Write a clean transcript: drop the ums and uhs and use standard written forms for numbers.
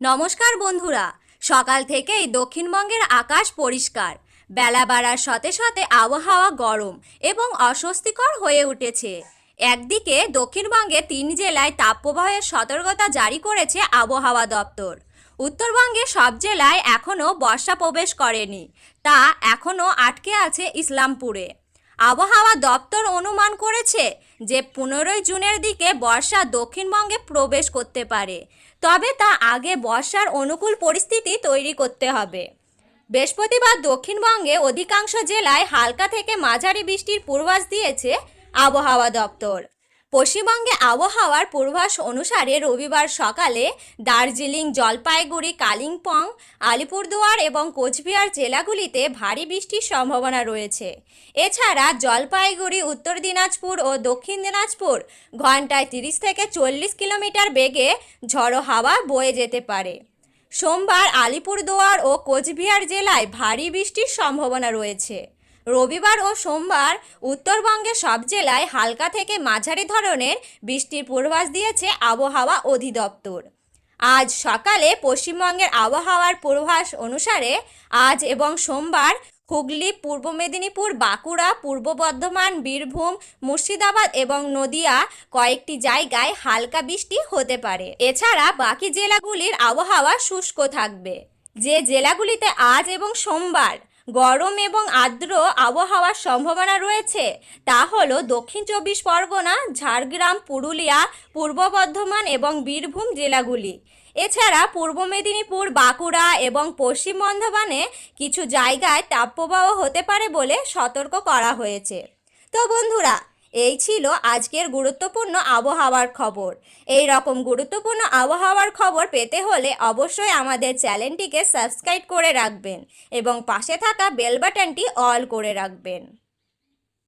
নমস্কার বন্ধুরা। সকাল থেকেই দক্ষিণবঙ্গের আকাশ পরিষ্কার। বেলা বাড়ার সাথে সাথে আবহাওয়া গরম এবং অস্বস্তিকর হয়ে উঠেছে। একদিকে দক্ষিণবঙ্গে 3 জেলায় তাপপ্রবাহের সতর্কতা জারি করেছে আবহাওয়া দপ্তর। উত্তরবঙ্গে সব জেলায় এখনও বর্ষা প্রবেশ করেনি, তা এখনও আটকে আছে ইসলামপুরে। আবহাওয়া দপ্তর অনুমান করেছে যে 15 জুনের দিকে বর্ষা দক্ষিণবঙ্গে প্রবেশ করতে পারে, তবে তা আগে বর্ষার অনুকূল পরিস্থিতি তৈরি করতে হবে। বৃহস্পতিবার দক্ষিণবঙ্গে অধিকাংশ জেলায় হালকা থেকে মাঝারি বৃষ্টির পূর্বাভাস দিয়েছে আবহাওয়া দপ্তর। পশ্চিমবঙ্গে আবহাওয়ার পূর্বাভাস অনুসারে রবিবার সকালে দার্জিলিং, জলপাইগুড়ি, কালিম্পং, আলিপুরদুয়ার এবং কোচবিহার জেলাগুলিতে ভারী বৃষ্টির সম্ভাবনা রয়েছে। এছাড়া জলপাইগুড়ি, উত্তর দিনাজপুর ও দক্ষিণ দিনাজপুর ঘন্টায় 30 থেকে 40 কিলোমিটার বেগে ঝড়ো হাওয়া বয়ে যেতে পারে। সোমবার আলিপুরদুয়ার ও কোচবিহার জেলায় ভারী বৃষ্টির সম্ভাবনা রয়েছে। রবিবার ও সোমবার উত্তরবঙ্গের সব জেলায় হালকা থেকে মাঝারি ধরনের বৃষ্টির পূর্বাভাস দিয়েছে আবহাওয়া অধিদপ্তর। আজ সকালে পশ্চিমবঙ্গের আবহাওয়ার পূর্বাভাস অনুসারে আজ এবং সোমবার হুগলি, পূর্ব মেদিনীপুর, বাঁকুড়া, পূর্ব বর্ধমান, বীরভূম, মুর্শিদাবাদ এবং নদিয়া কয়েকটি জায়গায় হালকা বৃষ্টি হতে পারে। এছাড়া বাকি জেলাগুলির আবহাওয়া শুষ্ক থাকবে। যে জেলাগুলিতে আজ এবং সোমবার গরম এবং আর্দ্র আবহাওয়ার সম্ভাবনা রয়েছে তা হলো দক্ষিণ 24 পরগনা, ঝাড়গ্রাম, পুরুলিয়া, পূর্ব বর্ধমান এবং বীরভূম জেলাগুলি। এছাড়া পূর্ব মেদিনীপুর, বাঁকুড়া এবং পশ্চিম বর্ধমানে কিছু জায়গায় তাপপ্রবাহ হতে পারে বলে সতর্ক করা হয়েছে। তো বন্ধুরা, এই ছিল আজকের গুরুত্বপূর্ণ আবহাওয়ার খবর। এই রকম গুরুত্বপূর্ণ আবহাওয়ার খবর পেতে হলে অবশ্যই আমাদের চ্যানেলটিকে সাবস্ক্রাইব করে রাখবেন এবং পাশে থাকা বেল বাটনটি অল করে রাখবেন।